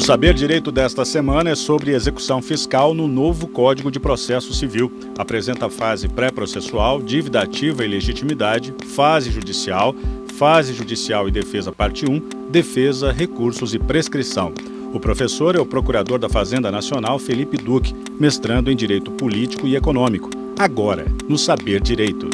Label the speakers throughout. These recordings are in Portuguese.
Speaker 1: Saber Direito desta semana é sobre execução fiscal no novo Código de Processo Civil. Apresenta a fase pré-processual, dívida ativa e legitimidade, fase judicial e defesa parte 1, defesa, recursos e prescrição. O professor é o Procurador da Fazenda Nacional, Felipe Duque, mestrando em Direito Político e Econômico. Agora, no Saber Direito.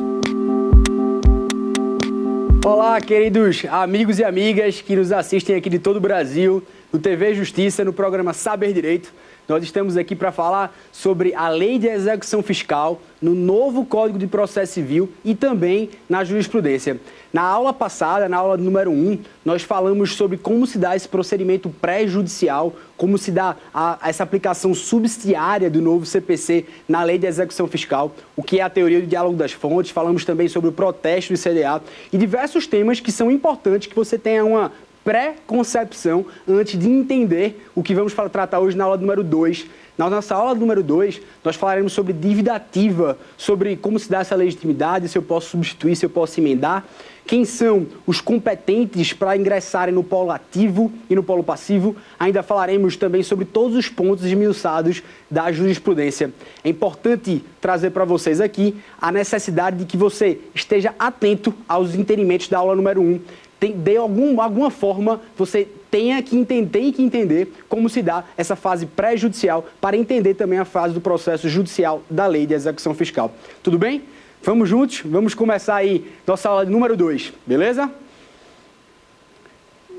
Speaker 2: Olá, queridos amigos e amigas que nos assistem aqui de todo o Brasil, no TV Justiça, no programa Saber Direito. Nós estamos aqui para falar sobre a Lei de Execução Fiscal, no novo Código de Processo Civil e também na jurisprudência. Na aula passada, na aula número 1, nós falamos sobre como se dá esse procedimento pré-judicial, como se dá essa aplicação subsidiária do novo CPC na Lei de Execução Fiscal, o que é a teoria do diálogo das fontes, falamos também sobre o protesto do CDA e diversos temas que são importantes que você tenha uma pré-concepção antes de entender o que vamos tratar hoje na aula número 2. Na nossa aula número 2, nós falaremos sobre dívida ativa, sobre como se dá essa legitimidade, se eu posso substituir, se eu posso emendar, quem são os competentes para ingressarem no polo ativo e no polo passivo. Ainda falaremos também sobre todos os pontos esmiuçados da jurisprudência. É importante trazer para vocês aqui a necessidade de que você esteja atento aos entendimentos da aula número 1. De alguma forma, você tem que entender como se dá essa fase pré-judicial para entender também a fase do processo judicial da Lei de Execução Fiscal. Tudo bem? Vamos juntos? Vamos começar aí nossa aula número 2, beleza?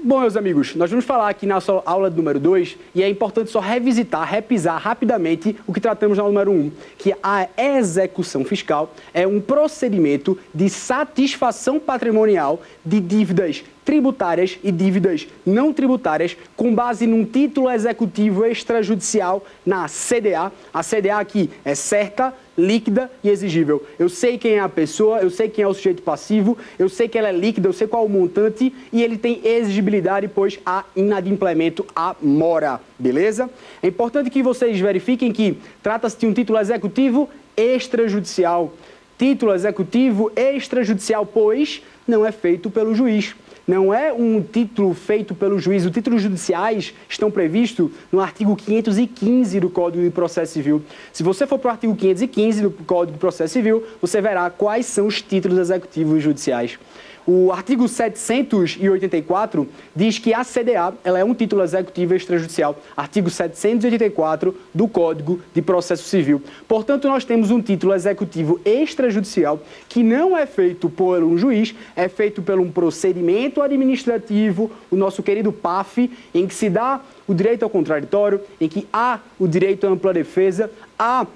Speaker 2: Bom, meus amigos, nós vamos falar aqui na nossa aula número 2 e é importante só repisar rapidamente o que tratamos na aula número 1, que a execução fiscal é um procedimento de satisfação patrimonial de dívidas tributárias e dívidas não tributárias com base num título executivo extrajudicial na CDA. A CDA aqui é certa, líquida e exigível. Eu sei quem é a pessoa, eu sei quem é o sujeito passivo, eu sei que ela é líquida, eu sei qual é o montante e ele tem exigibilidade, pois há inadimplemento à mora, beleza? É importante que vocês verifiquem que trata-se de um título executivo extrajudicial. Título executivo extrajudicial, pois não é feito pelo juiz. Não é um título feito pelo juiz. Os títulos judiciais estão previstos no artigo 515 do Código de Processo Civil. Se você for para o artigo 515 do Código de Processo Civil, você verá quais são os títulos executivos judiciais. O artigo 784 diz que a CDA ela é um título executivo extrajudicial. Artigo 784 do Código de Processo Civil. Portanto, nós temos um título executivo extrajudicial que não é feito por um juiz, é feito por um procedimento administrativo, o nosso querido PAF, em que se dá o direito ao contraditório, em que há o direito à ampla defesa, há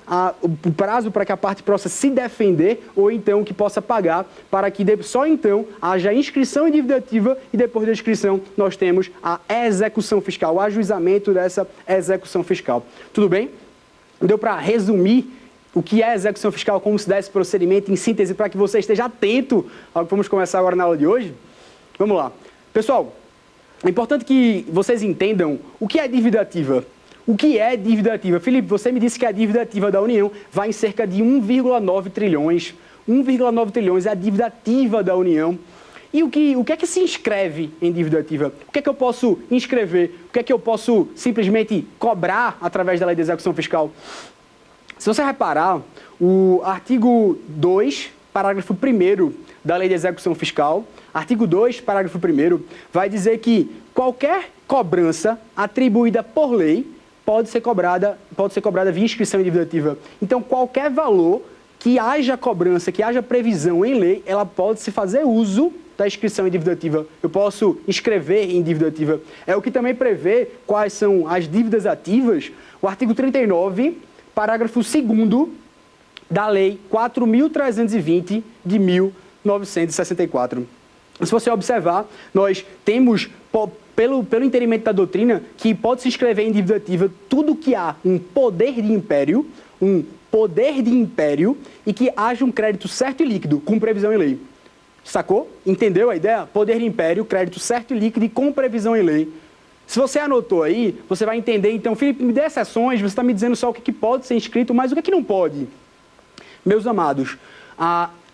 Speaker 2: o prazo para que a parte possa se defender ou então que possa pagar, para que só então haja inscrição em dívida ativa e depois da inscrição nós temos a execução fiscal, o ajuizamento dessa execução fiscal. Tudo bem? Deu para resumir o que é a execução fiscal, como se dá esse procedimento em síntese para que você esteja atento ao que vamos começar agora na aula de hoje? Vamos lá. Pessoal, é importante que vocês entendam o que é dívida ativa. O que é dívida ativa? Felipe, você me disse que a dívida ativa da União vai em cerca de 1,9 trilhões. 1,9 trilhões é a dívida ativa da União. E o que é que se inscreve em dívida ativa? O que é que eu posso inscrever? O que é que eu posso simplesmente cobrar através da Lei de Execução Fiscal? Se você reparar, o artigo 2, parágrafo 1º da Lei de Execução Fiscal, artigo 2, parágrafo 1º, vai dizer que qualquer cobrança atribuída por lei pode ser cobrada via inscrição em dívida ativa. Então, qualquer valor que haja cobrança, que haja previsão em lei, ela pode se fazer uso da inscrição em dívida ativa. Eu posso inscrever em dívida ativa. É o que também prevê quais são as dívidas ativas. O artigo 39, parágrafo 2º da Lei 4.320 de 1964. Se você observar, nós temos, pelo entendimento da doutrina, que pode se inscrever em dívida ativa tudo que há um poder de império e que haja um crédito certo e líquido, com previsão em lei. Sacou? Entendeu a ideia? Poder de império, crédito certo e líquido e com previsão em lei. Se você anotou aí, você vai entender, então, Felipe, me dê exceções, você está me dizendo só o que pode ser inscrito, mas o que não pode? Meus amados,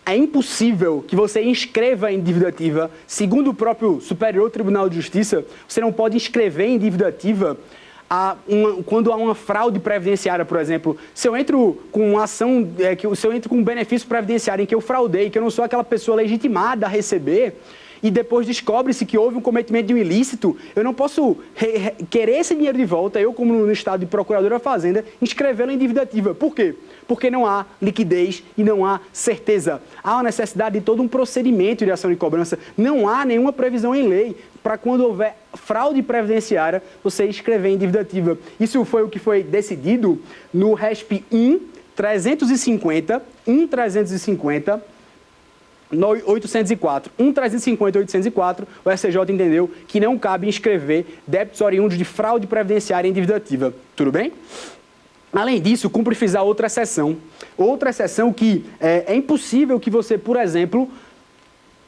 Speaker 2: é impossível que você inscreva em dívida ativa, segundo o próprio Superior Tribunal de Justiça, você não pode inscrever em dívida ativa quando há uma fraude previdenciária, por exemplo, se eu entro com uma ação, se eu entro com um benefício previdenciário em que eu fraudei, que eu não sou aquela pessoa legitimada a receber, e depois descobre-se que houve um cometimento de um ilícito, eu não posso querer esse dinheiro de volta, eu, como no estado de procurador da Fazenda, inscrevê-lo em dívida ativa. Por quê? Porque não há liquidez e não há certeza. Há uma necessidade de todo um procedimento de ação de cobrança. Não há nenhuma previsão em lei para quando houver fraude previdenciária, você escrever em dívida ativa. Isso foi o que foi decidido no RESP 1.350, 804. 1.350 e 804, o STJ entendeu que não cabe inscrever débitos oriundos de fraude previdenciária em dívida ativa. Tudo bem? Além disso, cumpre frisar outra exceção. Outra exceção que é impossível que você, por exemplo,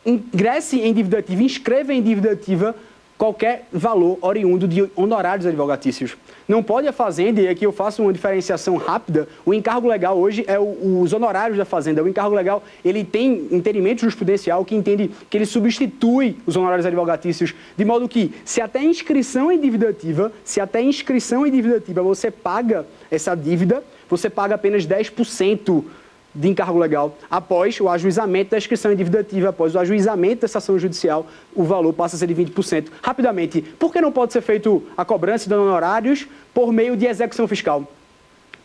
Speaker 2: ingresse em dívida ativa, inscreva em dívida ativa qualquer valor oriundo de honorários advogatícios. Não pode a Fazenda, e aqui eu faço uma diferenciação rápida, o encargo legal hoje é os honorários da Fazenda. O encargo legal, ele tem entendimento jurisprudencial que entende que ele substitui os honorários advogatícios, de modo que, se até inscrição em dívida ativa, você paga essa dívida, você paga apenas 10% de encargo legal. Após o ajuizamento da inscrição em dívida ativa, após o ajuizamento dessa ação judicial, o valor passa a ser de 20%. Rapidamente, por que não pode ser feito a cobrança de honorários por meio de execução fiscal?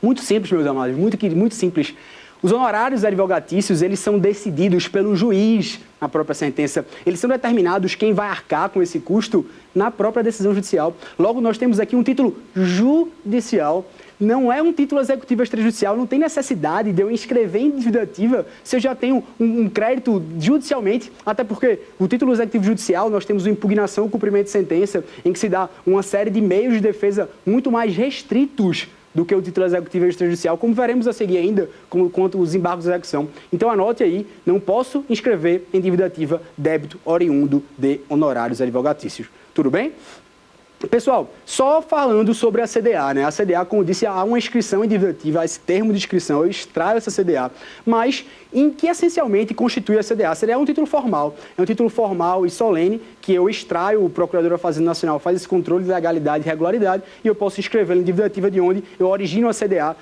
Speaker 2: Muito simples, meus amados, muito simples. Os honorários advogatícios, eles são decididos pelo juiz na própria sentença. Eles são determinados quem vai arcar com esse custo na própria decisão judicial. Logo, nós temos aqui um título judicial. Não é um título executivo extrajudicial, não tem necessidade de eu inscrever em dívida ativa se eu já tenho um crédito judicialmente, até porque o título executivo judicial, nós temos uma impugnação ou cumprimento de sentença, em que se dá uma série de meios de defesa muito mais restritos do que o título executivo extrajudicial, como veremos a seguir ainda, quanto os embargos de execução. Então anote aí, não posso inscrever em dívida ativa débito oriundo de honorários advogatícios. Tudo bem? Pessoal, só falando sobre a CDA, né? A CDA, como eu disse, há uma inscrição em dívida ativa, há esse termo de inscrição, eu extraio essa CDA, mas em que essencialmente constitui a CDA? A CDA é um título formal e solene, que eu extraio, o Procurador da Fazenda Nacional faz esse controle de legalidade e regularidade, e eu posso inscrevê-lo em dívida ativa de onde eu origino a CDA,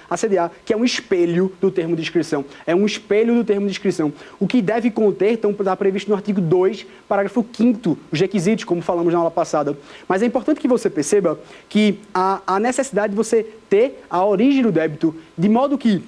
Speaker 2: que é um espelho do termo de inscrição. É um espelho do termo de inscrição. O que deve conter, então, está previsto no artigo 2, parágrafo 5º, os requisitos, como falamos na aula passada. Mas é importante que você perceba que há necessidade de você ter a origem do débito, de modo que,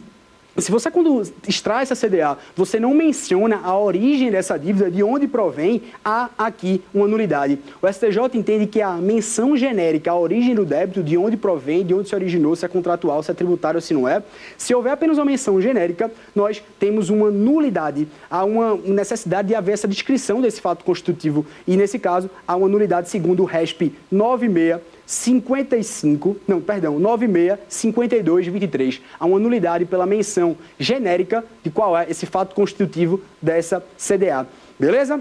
Speaker 2: se você, quando extrai essa CDA, você não menciona a origem dessa dívida, de onde provém, há aqui uma nulidade. O STJ entende que a menção genérica, a origem do débito, de onde provém, de onde se originou, se é contratual, se é tributário ou se não é, se houver apenas uma menção genérica, nós temos uma nulidade. Há uma necessidade de haver essa descrição desse fato constitutivo. E, nesse caso, há uma nulidade segundo o RESP 9652/23. Há uma nulidade pela menção genérica de qual é esse fato constitutivo dessa CDA. Beleza?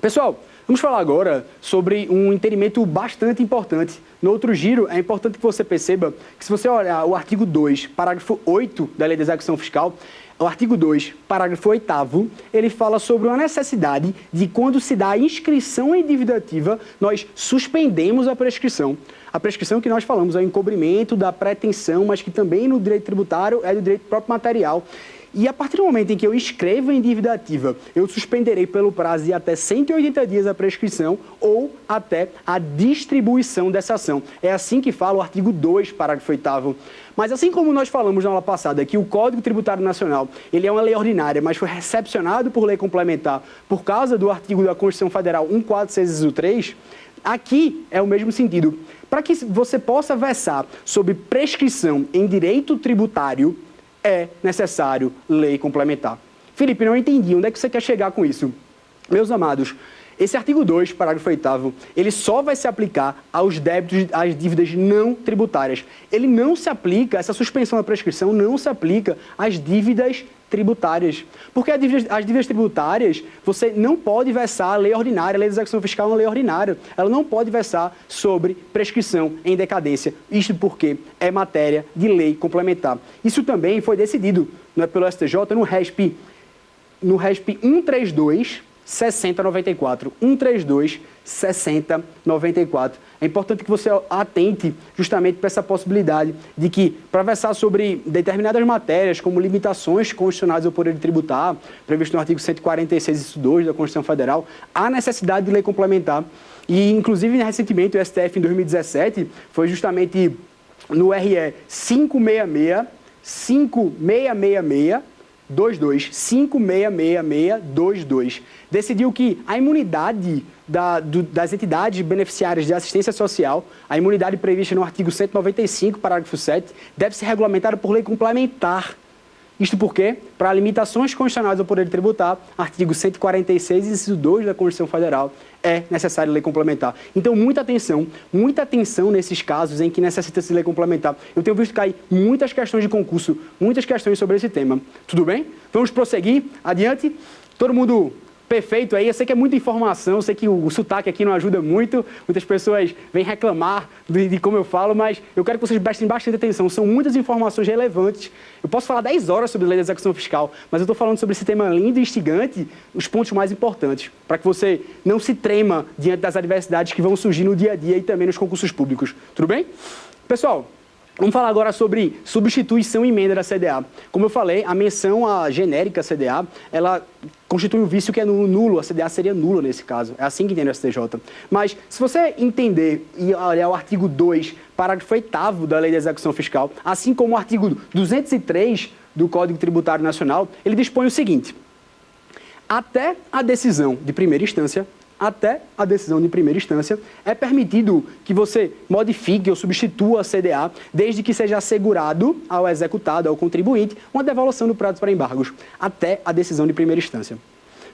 Speaker 2: Pessoal, vamos falar agora sobre um entendimento bastante importante. No outro giro, é importante que você perceba que, se você olhar o artigo 2, parágrafo 8 da Lei de Execução Fiscal, o artigo 2, parágrafo 8º, ele fala sobre uma necessidade de, quando se dá a inscrição em dívida ativa, nós suspendemos a prescrição. A prescrição que nós falamos é o encobrimento da pretensão, mas que também no direito tributário é do direito próprio material. E a partir do momento em que eu escrevo em dívida ativa, eu suspenderei pelo prazo de até 180 dias a prescrição ou até a distribuição dessa ação. É assim que fala o artigo 2, parágrafo 8º. Mas assim como nós falamos na aula passada que o Código Tributário Nacional, ele é uma lei ordinária, mas foi recepcionado por lei complementar por causa do artigo da Constituição Federal 146-3, aqui é o mesmo sentido. Para que você possa versar sobre prescrição em direito tributário, é necessário lei complementar. Felipe, não entendi. Onde é que você quer chegar com isso? Meus amados, esse artigo 2, parágrafo 8º, ele só vai se aplicar aos débitos, às dívidas não tributárias. Ele não se aplica, essa suspensão da prescrição não se aplica às dívidas tributárias. Porque as dívidas tributárias, você não pode versar a lei ordinária, a lei de execução fiscal é uma lei ordinária. Ela não pode versar sobre prescrição em decadência. Isto porque é matéria de lei complementar. Isso também foi decidido, não é, pelo STJ no RESP 132, 6094. 132 6094. É importante que você atente justamente para essa possibilidade de que, para versar sobre determinadas matérias, como limitações constitucionais ao poder de tributar, previsto no artigo 146, inciso 2 da Constituição Federal, há necessidade de lei complementar. E, inclusive, recentemente, o STF, em 2017, foi justamente no RE 566-22, decidiu que a imunidade das entidades beneficiárias de assistência social, a imunidade prevista no artigo 195, parágrafo 7, deve ser regulamentada por lei complementar. Isto porque, para limitações constitucionais ao poder de tributar, artigo 146, inciso 2 da Constituição Federal, é necessária lei complementar. Então, muita atenção nesses casos em que necessita-se lei complementar. Eu tenho visto cair muitas questões de concurso, muitas questões sobre esse tema. Tudo bem? Vamos prosseguir? Adiante? Todo mundo perfeito aí? Eu sei que é muita informação, eu sei que o sotaque aqui não ajuda muito, muitas pessoas vêm reclamar de como eu falo, mas eu quero que vocês prestem bastante atenção. São muitas informações relevantes. Eu posso falar 10 horas sobre a lei da execução fiscal, mas eu estou falando sobre esse tema lindo e instigante, os pontos mais importantes, para que você não se trema diante das adversidades que vão surgir no dia a dia e também nos concursos públicos. Tudo bem? Pessoal, vamos falar agora sobre substituição e emenda da CDA. Como eu falei, a menção à genérica CDA, ela constitui um vício que é nulo, a CDA seria nula nesse caso. É assim que entende o STJ. Mas, se você entender e olhar o artigo 2, parágrafo 8º da Lei de Execução Fiscal, assim como o artigo 203 do Código Tributário Nacional, ele dispõe o seguinte: até a decisão de primeira instância, é permitido que você modifique ou substitua a CDA, desde que seja assegurado ao executado, ao contribuinte, uma devolução do prazo para embargos, até a decisão de primeira instância.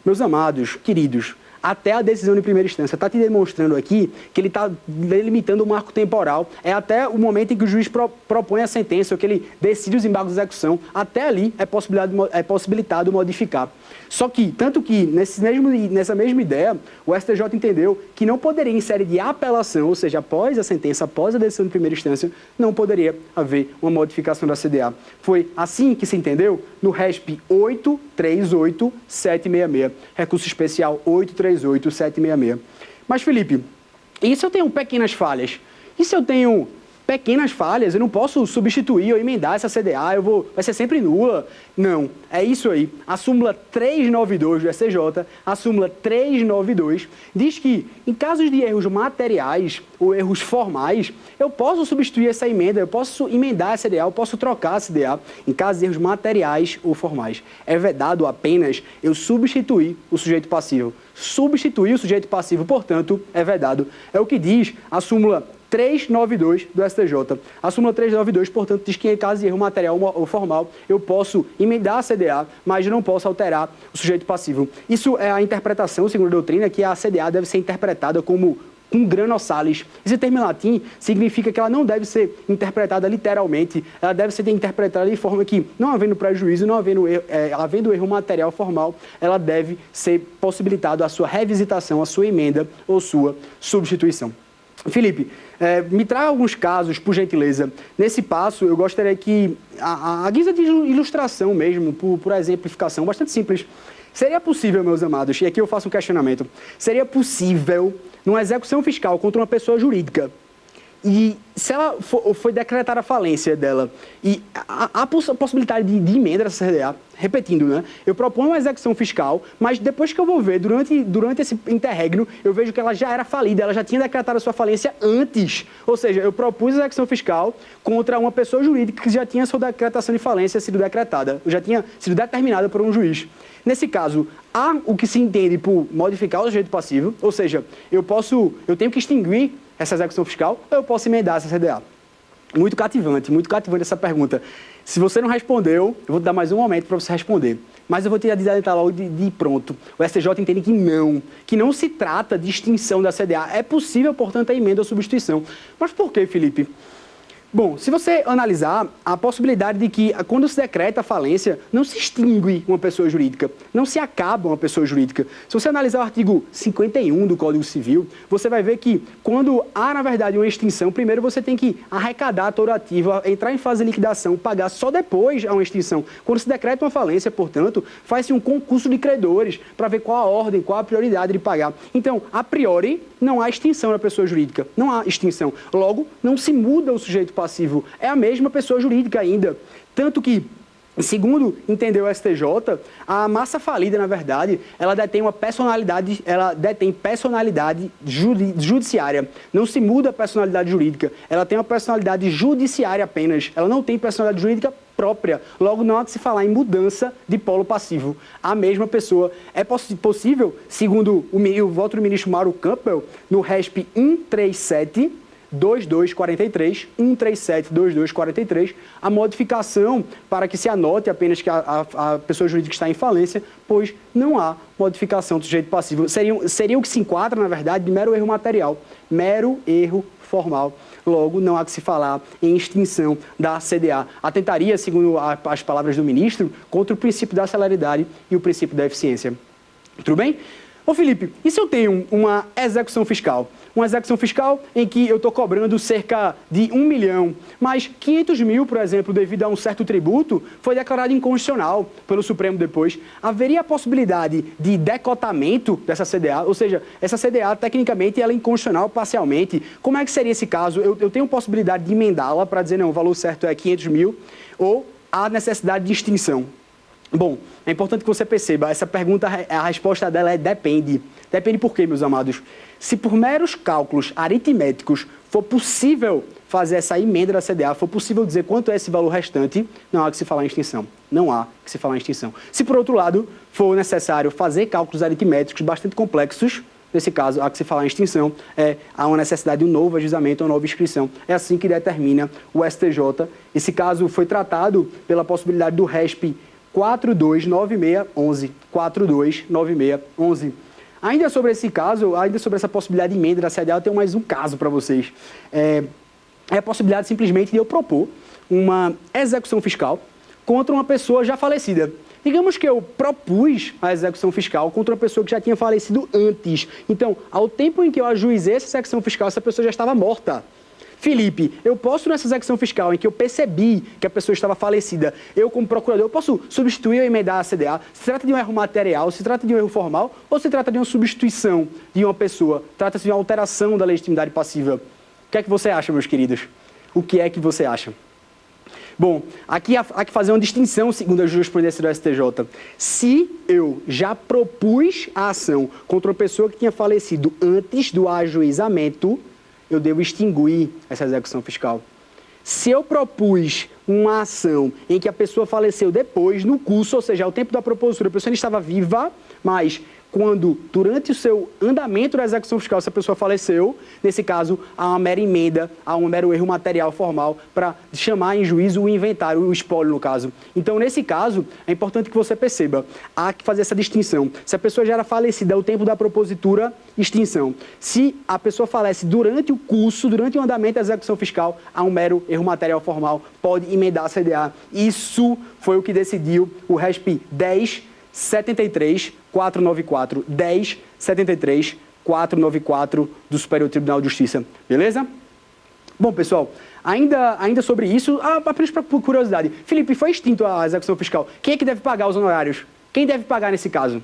Speaker 2: Meus amados, queridos, até a decisão de primeira instância. Está te demonstrando aqui que ele está delimitando o marco temporal. É até o momento em que o juiz propõe a sentença, ou que ele decide os embargos de execução. Até ali é possibilitado modificar. Só que, tanto que, nessa mesma ideia, o STJ entendeu que não poderia, em série de apelação, ou seja, após a sentença, após a decisão de primeira instância, não poderia haver uma modificação da CDA. Foi assim que se entendeu no RESP 838766, recurso especial 838766. Mas, Felipe, e se eu tenho pequenas falhas? E se eu tenho pequenas falhas, eu não posso substituir ou emendar essa CDA, vai ser sempre nula? Não, é isso aí. A súmula 392 do STJ, a súmula 392, diz que, em casos de erros materiais ou erros formais, eu posso substituir essa emenda, eu posso emendar a CDA, eu posso trocar a CDA, em casos de erros materiais ou formais. É vedado apenas eu substituir o sujeito passivo. Substituir o sujeito passivo, portanto, é vedado. É o que diz a súmula 392 do STJ. A súmula 392, portanto, diz que em caso de erro material ou formal, eu posso emendar a CDA, mas não posso alterar o sujeito passivo. Isso é a interpretação, segundo a doutrina, que a CDA deve ser interpretada como cum grano salis. Esse termo em latim significa que ela não deve ser interpretada literalmente, ela deve ser interpretada de forma que, não havendo prejuízo, não havendo erro material formal, ela deve ser possibilitado a sua revisitação, a sua emenda ou sua substituição. Felipe, me traga alguns casos, por gentileza. Nesse passo, eu gostaria que, a guisa de ilustração mesmo, por exemplificação, bastante simples, seria possível, meus amados, e aqui eu faço um questionamento, seria possível, numa execução fiscal contra uma pessoa jurídica, e se ela foi decretada a falência dela, e a possibilidade de emenda dessa CDA, repetindo, né? Eu proponho uma execução fiscal, mas depois que eu vou ver, durante esse interregno, eu vejo que ela já era falida, ela já tinha decretado a sua falência antes. Ou seja, eu propus a execução fiscal contra uma pessoa jurídica que já tinha sua decretação de falência sido decretada, já tinha sido determinada por um juiz. Nesse caso, há o que se entende por modificar o sujeito passivo, ou seja, eu tenho que extinguir essa execução fiscal, ou eu posso emendar essa CDA? Muito cativante essa pergunta. Se você não respondeu, eu vou te dar mais um momento para você responder. Mas eu vou te adiantar logo de pronto. O STJ entende que não se trata de extinção da CDA. É possível, portanto, a emenda ou substituição. Mas por quê, Felipe? Bom, se você analisar a possibilidade de que, quando se decreta a falência, não se extingue uma pessoa jurídica, não se acaba uma pessoa jurídica. Se você analisar o artigo 51 do Código Civil, você vai ver que, quando há, na verdade, uma extinção, primeiro você tem que arrecadar todo ativo, entrar em fase de liquidação, pagar só depois a uma extinção. Quando se decreta uma falência, portanto, faz-se um concurso de credores para ver qual a ordem, qual a prioridade de pagar. Então, a priori, não há extinção da pessoa jurídica, não há extinção. Logo, não se muda o sujeito passivo, é a mesma pessoa jurídica ainda. Tanto que, segundo entendeu o STJ, a massa falida, na verdade, ela detém personalidade judiciária. Não se muda a personalidade jurídica, ela tem uma personalidade judiciária apenas, ela não tem personalidade jurídica própria. Logo, não há que se falar em mudança de polo passivo. A mesma pessoa. É possível, segundo o voto do ministro Mauro Campbell, no RESP 137-2243, 137-2243, a modificação para que se anote apenas que a pessoa jurídica está em falência, pois não há modificação do sujeito passivo. Seria o que se enquadra, na verdade, de mero erro material, mero erro formal. Logo, não há que se falar em extinção da CDA. Atentaria, segundo as palavras do ministro, contra o princípio da celeridade e o princípio da eficiência. Tudo bem? Ô Felipe, e se eu tenho uma execução fiscal? Uma execução fiscal em que eu estou cobrando cerca de 1 milhão, mas 500 mil, por exemplo, devido a um certo tributo, foi declarado inconstitucional pelo Supremo depois. Haveria a possibilidade de decotamento dessa CDA, ou seja, essa CDA, tecnicamente, ela é inconstitucional parcialmente. Como é que seria esse caso? Eu tenho possibilidade de emendá-la para dizer, não, o valor certo é 500 mil, ou há necessidade de extinção? Bom, é importante que você perceba, essa pergunta, a resposta dela é depende. Depende por quê, meus amados? Se por meros cálculos aritméticos for possível fazer essa emenda da CDA, for possível dizer quanto é esse valor restante, não há que se falar em extinção. Não há que se falar em extinção. Se, por outro lado, for necessário fazer cálculos aritméticos bastante complexos, nesse caso, há que se falar em extinção, há uma necessidade de um novo ajuizamento, uma nova inscrição. É assim que determina o STJ. Esse caso foi tratado pela possibilidade do RESP 429611. 429611. Ainda sobre esse caso, ainda sobre essa possibilidade de emenda da CDA, eu tenho mais um caso para vocês. É a possibilidade simplesmente de eu propor uma execução fiscal contra uma pessoa já falecida. Digamos que eu propus a execução fiscal contra uma pessoa que já tinha falecido antes. Então, ao tempo em que eu ajuizei essa execução fiscal, essa pessoa já estava morta. Felipe, eu posso, nessa execução fiscal em que eu percebi que a pessoa estava falecida, eu, como procurador, eu posso substituir ou emendar a CDA? Se trata de um erro material, se trata de um erro formal, ou se trata de uma substituição de uma pessoa? Trata-se de uma alteração da legitimidade passiva. O que é que você acha, meus queridos? O que é que você acha? Bom, aqui há que fazer uma distinção segundo a jurisprudência do STJ. Se eu já propus a ação contra uma pessoa que tinha falecido antes do ajuizamento, eu devo extinguir essa execução fiscal. Se eu propus uma ação em que a pessoa faleceu depois, no curso, ou seja, ao tempo da propositura, a pessoa ainda estava viva, mas quando, durante o seu andamento da execução fiscal, essa pessoa faleceu, nesse caso, há uma mera emenda, há um mero erro material formal para chamar em juízo o inventário, o espólio, no caso. Então, nesse caso, é importante que você perceba, há que fazer essa distinção. Se a pessoa já era falecida ao tempo da propositura, extinção. Se a pessoa falece durante o curso, durante o andamento da execução fiscal, há um mero erro material formal, pode emendar a CDA. Isso foi o que decidiu o RESP 10.73.494, 10.73.494 do Superior Tribunal de Justiça. Beleza? Bom, pessoal, ainda sobre isso, apenas por curiosidade, Felipe, foi extinto a execução fiscal. Quem é que deve pagar os honorários? Quem deve pagar nesse caso?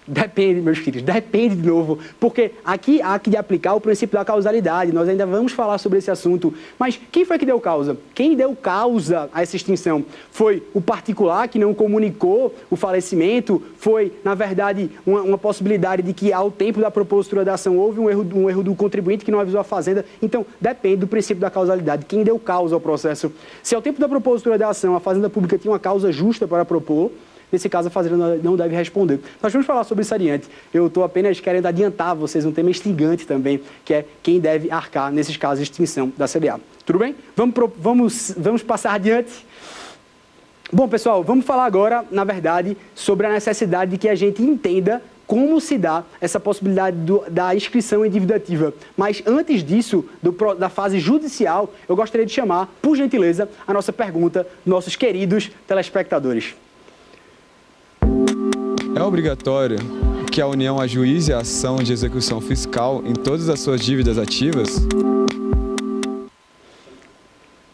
Speaker 2: Depende, meus filhos, depende de novo, porque aqui há que aplicar o princípio da causalidade, nós ainda vamos falar sobre esse assunto, mas quem foi que deu causa? Quem deu causa a essa extinção? Foi o particular que não comunicou o falecimento? Foi, na verdade, uma possibilidade de que ao tempo da propositura da ação houve um erro do contribuinte que não avisou a Fazenda? Então, depende do princípio da causalidade, quem deu causa ao processo. Se ao tempo da propositura da ação a Fazenda Pública tinha uma causa justa para propor, nesse caso, a Fazenda não deve responder. Nós vamos falar sobre isso adiante. Eu estou apenas querendo adiantar a vocês um tema instigante também, que é quem deve arcar, nesses casos, de extinção da CDA. Tudo bem? Vamos passar adiante. Bom, pessoal, vamos falar agora, na verdade, sobre a necessidade de que a gente entenda como se dá essa possibilidade da inscrição em dívida ativa. Mas antes disso, da fase judicial, eu gostaria de chamar, por gentileza, a nossa pergunta, nossos queridos telespectadores.
Speaker 3: É obrigatório que a União ajuize a ação de execução fiscal em todas as suas dívidas ativas?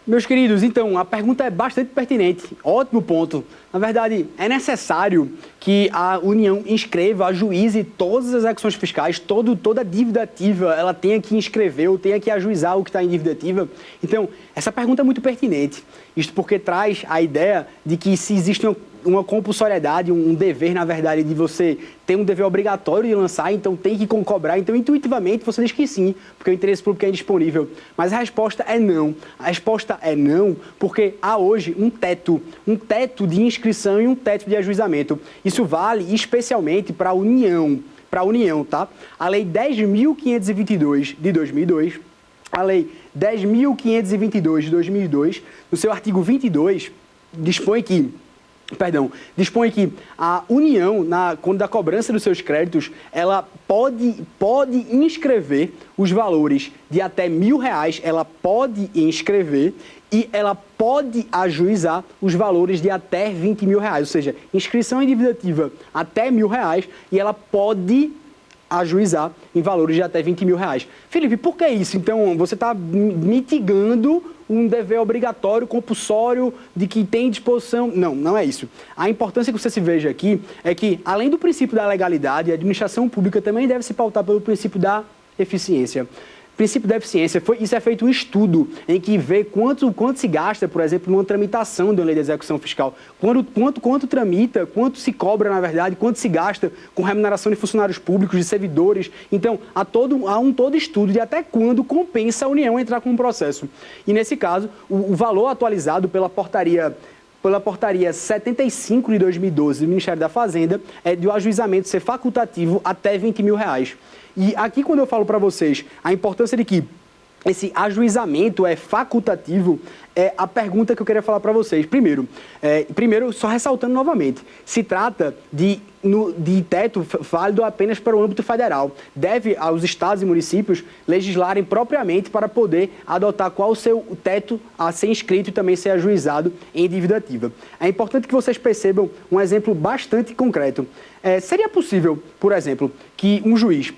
Speaker 2: Meus queridos, então, a pergunta é bastante pertinente. Ótimo ponto. Na verdade, é necessário que a União inscreva, ajuize todas as execuções fiscais, toda a dívida ativa, ela tenha que inscrever ou tenha que ajuizar o que está em dívida ativa. Então, essa pergunta é muito pertinente. Isto porque traz a ideia de que se existe uma compulsoriedade, um dever, na verdade, de você ter um dever obrigatório de lançar, então tem que cobrar. Então, intuitivamente, você diz que sim, porque o interesse público é indisponível. Mas a resposta é não. A resposta é não, porque há hoje um teto de inscrição e um teto de ajuizamento. Isso vale especialmente para a União, tá? A Lei 10.522 de 2002, a Lei 10.522 de 2002, no seu artigo 22, dispõe que a União, quando da cobrança dos seus créditos, ela pode inscrever os valores de até R$1.000, ela pode inscrever e ela pode ajuizar os valores de até R$20.000, ou seja, inscrição em dívida ativa até R$1.000 e ela pode ajuizar em valores de até R$20.000. Felipe, por que isso? Então, você está mitigando um dever obrigatório, compulsório, de que tem disposição... Não, não é isso. A importância que você se veja aqui é que, além do princípio da legalidade, a administração pública também deve se pautar pelo princípio da eficiência. O princípio da eficiência, isso é feito um estudo em que vê quanto se gasta, por exemplo, numa tramitação de uma lei de execução fiscal. Quanto tramita, quanto se cobra, na verdade, quanto se gasta com remuneração de funcionários públicos, de servidores. Então, há um todo estudo de até quando compensa a União entrar com um processo. E, nesse caso, o valor atualizado pela portaria 75 de 2012 do Ministério da Fazenda é de o ajuizamento ser facultativo até R$20.000. E aqui, quando eu falo para vocês a importância de que esse ajuizamento é facultativo, é a pergunta que eu queria falar para vocês. Primeiro, só ressaltando novamente, se trata de teto válido apenas para o âmbito federal. Deve aos estados e municípios legislarem propriamente para poder adotar qual o seu teto a ser inscrito e também ser ajuizado em dívida ativa. É importante que vocês percebam um exemplo bastante concreto. Seria possível, por exemplo, que um juiz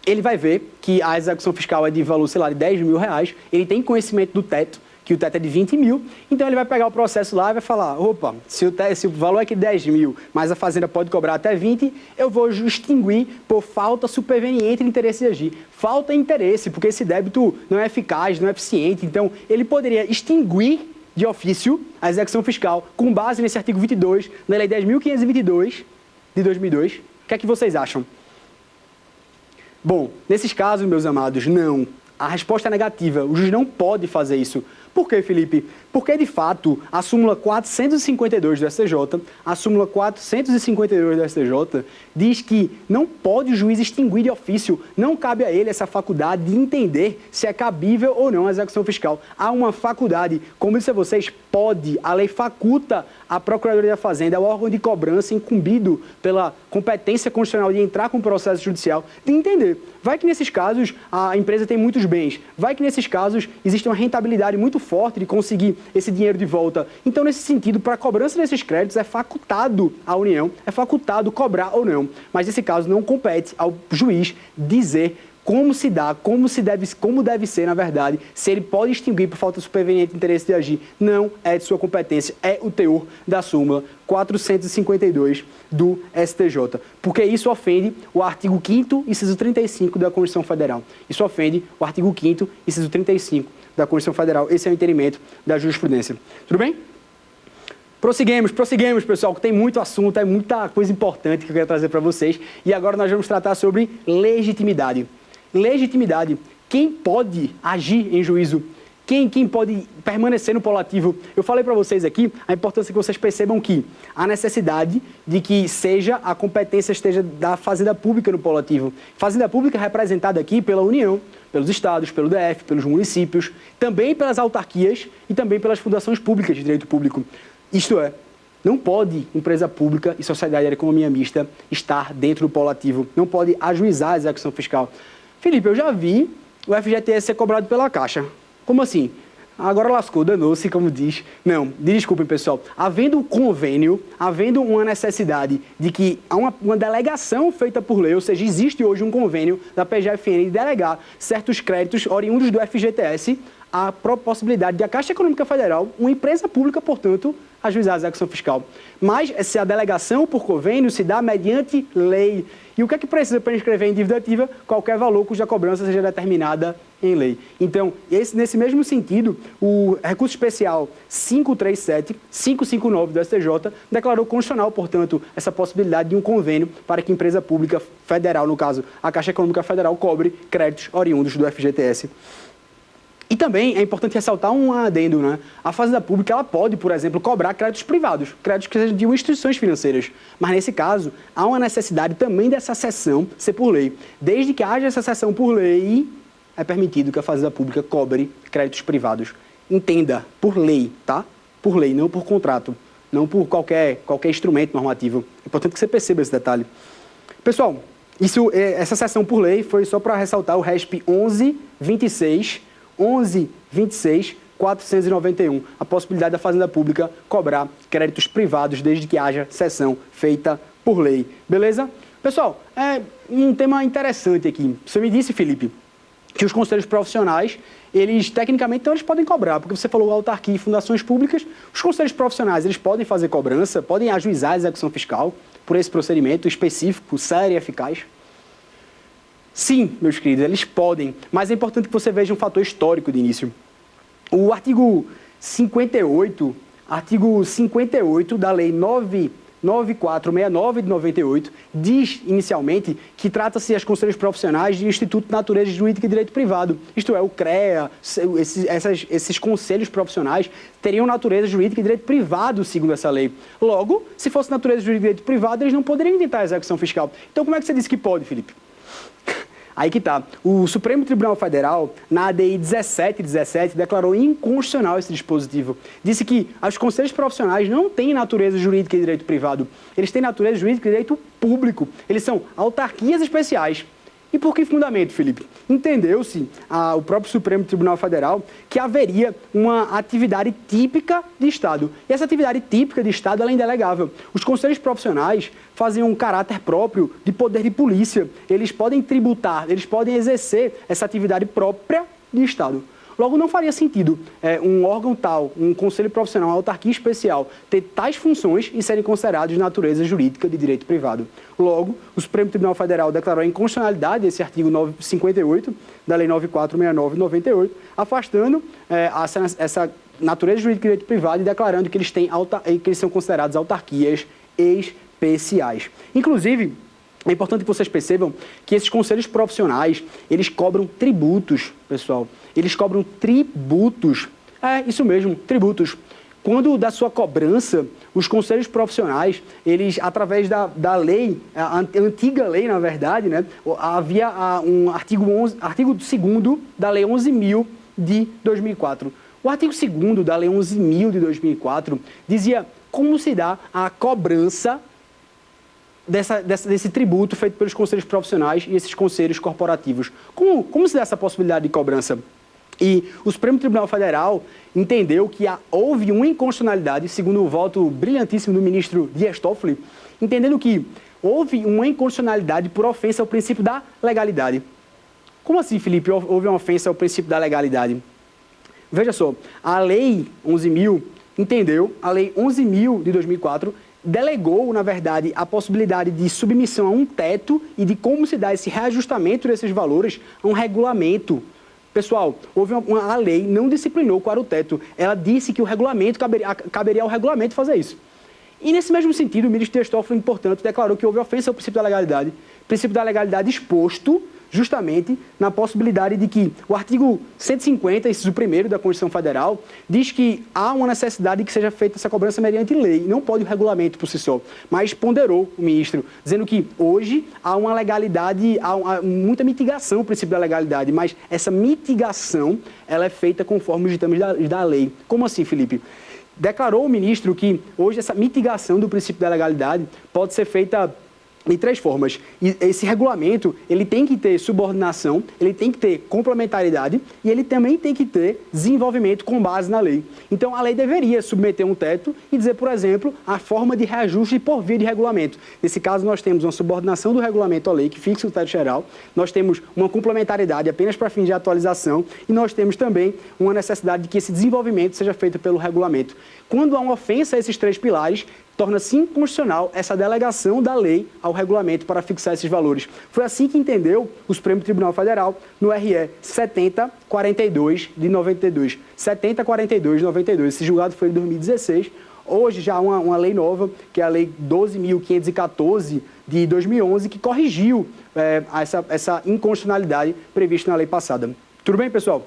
Speaker 2: ele vai ver que a execução fiscal é de valor, sei lá, de R$10.000, ele tem conhecimento do teto, que o teto é de 20 mil, então ele vai pegar o processo lá e vai falar, opa, se o valor é de 10 mil, mas a Fazenda pode cobrar até 20, eu vou extinguir por falta superveniente de interesse de agir. Falta interesse, porque esse débito não é eficaz, não é eficiente, então ele poderia extinguir de ofício a execução fiscal com base nesse artigo 22, na Lei 10.522 de 2002. O que é que vocês acham? Bom, nesses casos, meus amados, não. A resposta é negativa. O juiz não pode fazer isso. Por quê, Felipe? Porque, de fato, a súmula 452 do STJ, diz que não pode o juiz extinguir de ofício, não cabe a ele essa faculdade de entender se é cabível ou não a execução fiscal. Há uma faculdade, como disse a vocês, pode, a lei faculta a Procuradoria da Fazenda, o órgão de cobrança incumbido pela competência constitucional de entrar com o processo judicial, de entender. Vai que nesses casos a empresa tem muitos bens, vai que nesses casos existe uma rentabilidade muito forte de conseguir esse dinheiro de volta. Então, nesse sentido, para a cobrança desses créditos, é facultado à União, é facultado cobrar ou não. Mas, nesse caso, não compete ao juiz dizer como se dá, como deve ser, na verdade, se ele pode extinguir por falta superveniente de interesse de agir. Não é de sua competência, é o teor da súmula 452 do STJ. Porque isso ofende o artigo 5º, inciso 35 da Constituição Federal. Isso ofende o artigo 5º, inciso 35 da Constituição Federal. Esse é o entendimento da jurisprudência. Tudo bem? Prosseguimos, pessoal, que tem muito assunto, é muita coisa importante que eu quero trazer para vocês. E agora nós vamos tratar sobre legitimidade. Legitimidade. Quem pode agir em juízo? Quem pode permanecer no polo ativo? Eu falei para vocês aqui a importância que vocês percebam que a necessidade de que a competência esteja da Fazenda Pública no polo ativo. Fazenda Pública representada aqui pela União, pelos estados, pelo DF, pelos municípios, também pelas autarquias e também pelas fundações públicas de direito público. Isto é, Não pode empresa pública e sociedade de economia mista estar dentro do polo ativo. Não pode ajuizar a execução fiscal. Felipe, eu já vi o FGTS ser cobrado pela Caixa. Como assim? Agora lascou, danou-se, como diz. Não, desculpem, pessoal. Havendo um convênio, havendo uma necessidade de que há uma delegação feita por lei, ou seja, existe hoje um convênio da PGFN de delegar certos créditos oriundos do FGTS, a possibilidade de a Caixa Econômica Federal, uma empresa pública, portanto, ajuizar a execução fiscal. Mas se a delegação por convênio se dá mediante lei. E o que é que precisa para inscrever em dívida ativa? Qualquer valor cuja cobrança seja determinada em lei. Então, nesse mesmo sentido, o recurso especial 537-559 do STJ declarou constitucional, portanto, essa possibilidade de um convênio para que a empresa pública federal, no caso, a Caixa Econômica Federal, cobre créditos oriundos do FGTS. E também é importante ressaltar um adendo, né? A Fazenda Pública, ela pode, por exemplo, cobrar créditos privados, créditos que sejam de instituições financeiras. Mas, nesse caso, há uma necessidade também dessa cessão ser por lei. Desde que haja essa cessão por lei, é permitido que a Fazenda Pública cobre créditos privados. Entenda, por lei, tá? Por lei, não por contrato, não por qualquer instrumento normativo. É importante que você perceba esse detalhe. Pessoal, essa cessão por lei foi só para ressaltar o RESP 11.26.491, a possibilidade da Fazenda Pública cobrar créditos privados desde que haja cessão feita por lei. Beleza? Pessoal, é um tema interessante aqui. Você me disse, Felipe, que os conselhos profissionais, eles tecnicamente então, eles podem cobrar, porque você falou autarquia e fundações públicas, os conselhos profissionais, eles podem fazer cobrança, podem ajuizar a execução fiscal por esse procedimento específico, sério e eficaz? Sim, meus queridos, eles podem, mas é importante que você veja um fator histórico de início. O artigo 58 da Lei 9469 de 98 diz, inicialmente, que trata-se as conselhos profissionais de Instituto de Natureza Jurídica e Direito Privado. Isto é, o CREA, esses conselhos profissionais teriam natureza jurídica e direito privado, segundo essa lei. Logo, se fosse natureza jurídica e direito privado, eles não poderiam tentar a execução fiscal. Então, como é que você disse que pode, Felipe? Aí que tá. O Supremo Tribunal Federal, na ADI 1717, declarou inconstitucional esse dispositivo. Disse que os conselhos profissionais não têm natureza jurídica e direito privado. Eles têm natureza jurídica e direito público. Eles são autarquias especiais. E por que fundamento, Felipe? Entendeu-se, o próprio Supremo Tribunal Federal, que haveria uma atividade típica de Estado. E essa atividade típica de Estado ela é indelegável. Os conselhos profissionais fazem um caráter próprio de poder de polícia. Eles podem tributar, eles podem exercer essa atividade própria de Estado. Logo, não faria sentido um órgão tal, um conselho profissional, uma autarquia especial, ter tais funções e serem considerados de natureza jurídica de direito privado. Logo, o Supremo Tribunal Federal declarou a inconstitucionalidade desse artigo 58 da Lei 9469 de 98, afastando essa natureza jurídica de direito privado e declarando que eles são considerados autarquias especiais. Inclusive, é importante que vocês percebam que esses conselhos profissionais, eles cobram tributos, pessoal. Eles cobram tributos. É, isso mesmo, tributos. Quando da sua cobrança, os conselhos profissionais, eles, através da lei, a antiga lei, na verdade, né, havia um artigo 2º da Lei 11.000 de 2004. O artigo 2º da Lei 11.000 de 2004 dizia como se dá a cobrança desse tributo feito pelos conselhos profissionais e esses conselhos corporativos. Como se dá essa possibilidade de cobrança? E o Supremo Tribunal Federal entendeu que houve uma inconstitucionalidade, segundo o voto brilhantíssimo do ministro Dias Toffoli, entendendo que houve uma inconstitucionalidade por ofensa ao princípio da legalidade. Como assim, Felipe, houve uma ofensa ao princípio da legalidade? Veja só, a Lei 11.000 entendeu, a Lei 11.000 de 2004, delegou, na verdade, a possibilidade de submissão a um teto e de como se dá esse reajustamento desses valores a um regulamento. Pessoal, a lei não disciplinou qual era o teto. Ela disse que o regulamento caberia ao regulamento fazer isso. E, nesse mesmo sentido, o ministro Dias Toffoli, portanto, declarou que houve ofensa ao princípio da legalidade. Princípio da legalidade exposto justamente na possibilidade de que o artigo 150, inciso 1º da Constituição Federal, diz que há uma necessidade de que seja feita essa cobrança mediante lei, não pode o regulamento por si só, mas ponderou o ministro, dizendo que hoje há uma legalidade, há muita mitigação ao princípio da legalidade, mas essa mitigação ela é feita conforme os ditames da lei. Como assim, Felipe? declarou o ministro que hoje essa mitigação do princípio da legalidade pode ser feita de 3 formas. E esse regulamento, ele tem que ter subordinação, ele tem que ter complementaridade e ele também tem que ter desenvolvimento com base na lei. Então, a lei deveria submeter um teto e dizer, por exemplo, a forma de reajuste por via de regulamento. Nesse caso, nós temos uma subordinação do regulamento à lei, que fixa o teto geral, nós temos uma complementaridade apenas para fins de atualização e nós temos também uma necessidade de que esse desenvolvimento seja feito pelo regulamento. Quando há uma ofensa a esses 3 pilares, torna-se inconstitucional essa delegação da lei ao regulamento para fixar esses valores. Foi assim que entendeu o Supremo Tribunal Federal no RE 7042 de 92. 7042 de 92. Esse julgado foi em 2016. Hoje já há uma lei nova, que é a Lei 12.514 de 2011, que corrigiu essa inconstitucionalidade prevista na lei passada. Tudo bem, pessoal?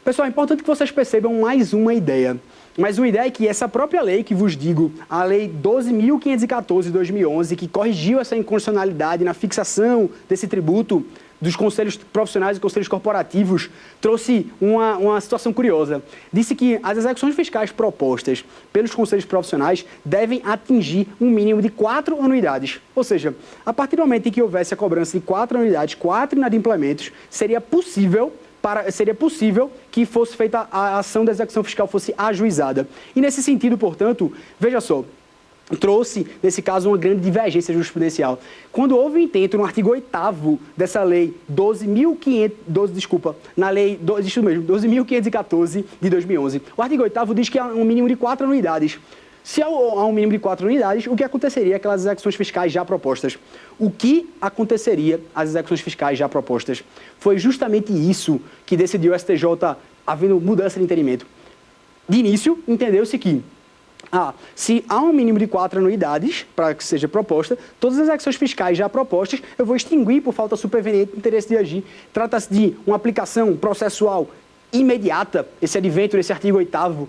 Speaker 2: Pessoal, é importante que vocês percebam mais uma ideia. Mas uma ideia é que essa própria lei que vos digo, a Lei 12.514 de 2011, que corrigiu essa inconstitucionalidade na fixação desse tributo dos conselhos profissionais e conselhos corporativos, trouxe uma situação curiosa. Disse que as execuções fiscais propostas pelos conselhos profissionais devem atingir um mínimo de 4 anuidades. Ou seja, a partir do momento em que houvesse a cobrança de 4 anuidades, 4 inadimplementos, seria possível que fosse feita a ação da execução fiscal fosse ajuizada. E nesse sentido, portanto, veja só, trouxe, nesse caso, uma grande divergência jurisprudencial. Quando houve um intento no artigo 8º dessa lei 12.514 de 2011, o artigo 8º diz que há um mínimo de 4 anuidades. Se há um mínimo de 4 unidades, o que aconteceria aquelas execuções fiscais já propostas? O que aconteceria às execuções fiscais já propostas? Foi justamente isso que decidiu o STJ, havendo mudança de entendimento. De início, entendeu-se que se há um mínimo de 4 anuidades para que seja proposta, todas as execuções fiscais já propostas eu vou extinguir por falta superveniente do interesse de agir. Trata-se de uma aplicação processual imediata, esse advento desse artigo 8º.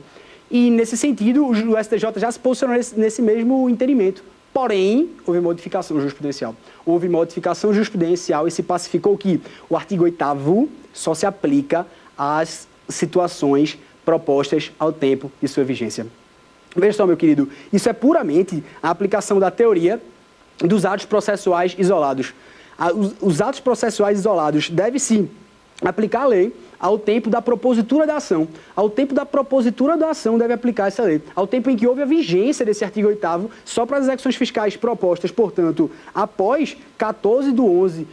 Speaker 2: E, nesse sentido, o STJ já se posicionou nesse mesmo entendimento. Porém, houve modificação jurisprudencial. Houve modificação jurisprudencial e se pacificou que o artigo 8º só se aplica às situações propostas ao tempo de sua vigência. Veja só, meu querido, isso é puramente a aplicação da teoria dos atos processuais isolados. Os atos processuais isolados devem-se aplicar a lei ao tempo da propositura da ação. Ao tempo da propositura da ação deve aplicar essa lei. Ao tempo em que houve a vigência desse artigo 8º, só para as execuções fiscais propostas, portanto, após 14/11,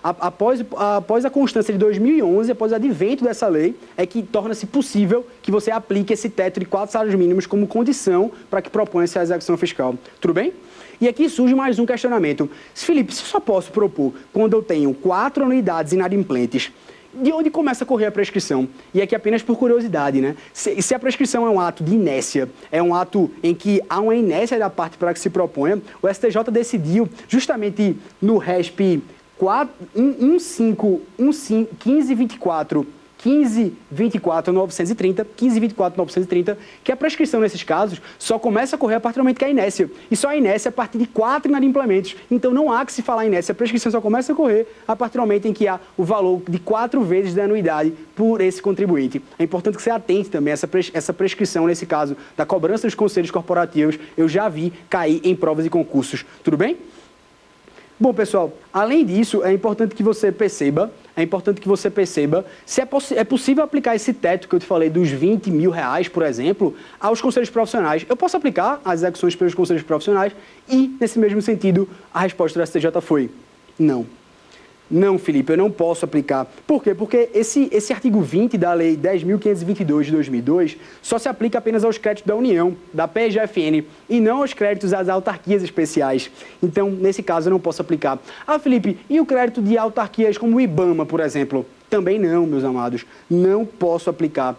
Speaker 2: após a constância de 2011, após o advento dessa lei, é que torna-se possível que você aplique esse teto de 4 salários mínimos como condição para que proponha-se a execução fiscal. Tudo bem? E aqui surge mais um questionamento. Felipe, se eu só posso propor quando eu tenho 4 anuidades inadimplentes, de onde começa a correr a prescrição? E aqui apenas por curiosidade, né? Se a prescrição é um ato de inércia, é um ato em que há uma inércia da parte para que se proponha, o STJ decidiu, justamente no RESP 1524/930, que a prescrição nesses casos só começa a correr a partir do momento que há inércia. E só há inércia a partir de 4 inadimplementos. Então não há que se falar inércia. A prescrição só começa a correr a partir do momento em que há o valor de 4 vezes da anuidade por esse contribuinte. É importante que você atente também a essa prescrição, nesse caso, da cobrança dos conselhos corporativos. Eu já vi cair em provas e concursos. Tudo bem? Bom, pessoal, além disso, é importante que você perceba se é possível aplicar esse teto que eu te falei dos R$20 mil, por exemplo, aos conselhos profissionais. Eu posso aplicar as execuções pelos conselhos profissionais e, nesse mesmo sentido, a resposta do STJ foi não. Não, Felipe, eu não posso aplicar. Por quê? Porque esse artigo 20 da Lei 10.522 de 2002 só se aplica apenas aos créditos da União, da PGFN, e não aos créditos das autarquias especiais. Então, nesse caso, eu não posso aplicar. Felipe, e o crédito de autarquias como o IBAMA, por exemplo? Também não, meus amados, não posso aplicar.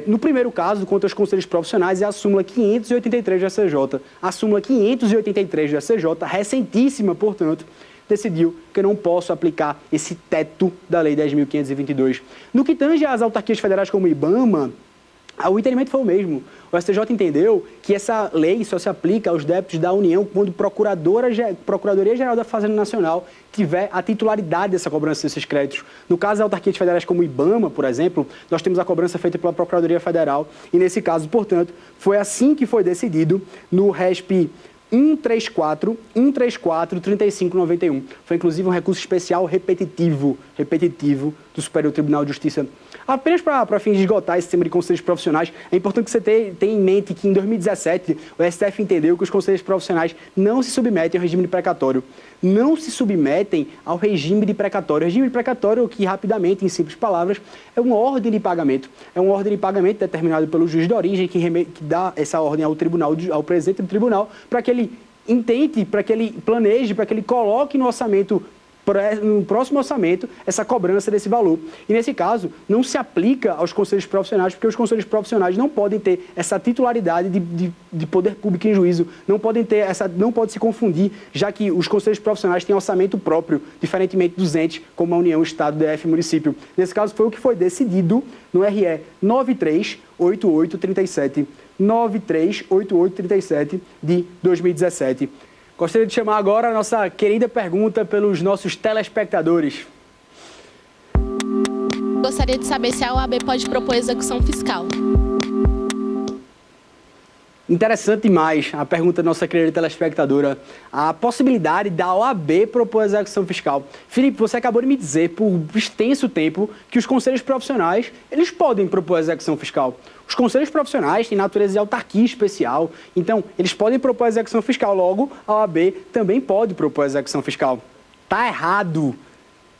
Speaker 2: No primeiro caso, contra os conselhos profissionais, é a súmula 583 do STJ. A súmula 583 do STJ, recentíssima, portanto, decidiu que eu não posso aplicar esse teto da Lei 10.522. No que tange às autarquias federais como o IBAMA, O entendimento foi o mesmo. O STJ entendeu que essa lei só se aplica aos débitos da União quando a Procuradoria-Geral da Fazenda Nacional tiver a titularidade dessa cobrança desses créditos. No caso de autarquias federais como o IBAMA, por exemplo, nós temos a cobrança feita pela Procuradoria Federal e, nesse caso, portanto, foi assim que foi decidido no RESP 134-3591. Foi, inclusive, um recurso especial repetitivo do Superior Tribunal de Justiça. Apenas para fins de esgotar esse sistema de conselhos profissionais, é importante que você tenha em mente que, em 2017, o STF entendeu que os conselhos profissionais não se submetem ao regime de precatório. Não se submetem ao regime de precatório. O regime de precatório, que, rapidamente, em simples palavras, é uma ordem de pagamento. É uma ordem de pagamento determinada pelo juiz de origem, que dá essa ordem ao presidente do tribunal, para que ele intente, para que ele planeje, para que ele coloque no orçamento, no próximo orçamento, essa cobrança desse valor. E, nesse caso, não se aplica aos conselhos profissionais, porque os conselhos profissionais não podem ter essa titularidade de poder público em juízo, não pode se confundir, já que os conselhos profissionais têm orçamento próprio, diferentemente dos entes, como a União, Estado, DF e município. Nesse caso, foi o que foi decidido no RE 938837. 938837 de 2017. Gostaria de chamar agora a nossa querida pergunta pelos nossos telespectadores.
Speaker 4: Gostaria de saber se a OAB pode propor execução fiscal.
Speaker 2: Interessante demais a pergunta da nossa querida telespectadora. A possibilidade da OAB propor execução fiscal. Felipe, você acabou de me dizer por extenso tempo que os conselhos profissionais, eles podem propor execução fiscal. Os conselhos profissionais têm natureza de autarquia especial, então eles podem propor execução fiscal, logo a OAB também pode propor execução fiscal. Tá errado.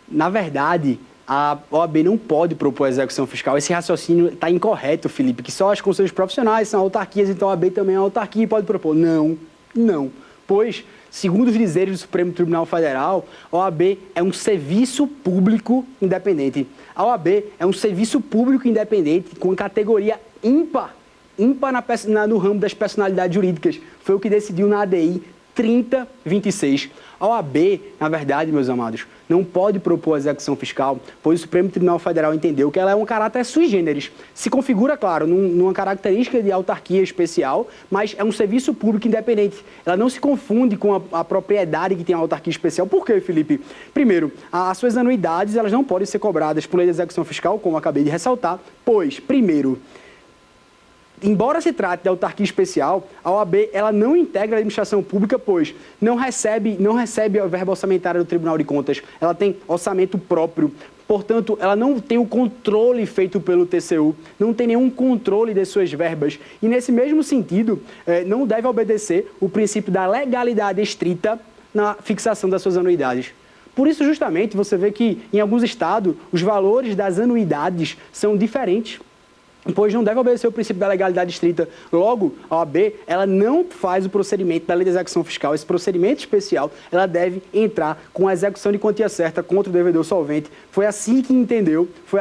Speaker 2: Na verdade, a OAB não pode propor execução fiscal. Esse raciocínio está incorreto, Felipe, que só os conselhos profissionais são autarquias, então a OAB também é autarquia e pode propor. Não. Pois, segundo os dizeres do Supremo Tribunal Federal, a OAB é um serviço público independente. A OAB é um serviço público independente com categoria ímpar no ramo das personalidades jurídicas. Foi o que decidiu na ADI 3026. A OAB, na verdade, meus amados, não pode propor execução fiscal, pois o Supremo Tribunal Federal entendeu que ela é um caráter sui generis. Se configura, claro, numa característica de autarquia especial, mas é um serviço público independente. Ela não se confunde com a propriedade que tem a autarquia especial. Por quê, Felipe? Primeiro, as suas anuidades elas não podem ser cobradas por lei de execução fiscal, como eu acabei de ressaltar, pois, primeiro, embora se trate de autarquia especial, a OAB ela não integra a administração pública, pois não recebe a verba orçamentária do Tribunal de Contas. Ela tem orçamento próprio. Portanto, ela não tem o controle feito pelo TCU, não tem nenhum controle de suas verbas. E, nesse mesmo sentido, não deve obedecer o princípio da legalidade estrita na fixação das suas anuidades. Por isso, justamente, você vê que, em alguns estados, os valores das anuidades são diferentes, pois não deve obedecer o princípio da legalidade estrita. Logo, a OAB ela não faz o procedimento da lei de execução fiscal. Esse procedimento especial, ela deve entrar com a execução de quantia certa contra o devedor solvente. Foi assim que entendeu o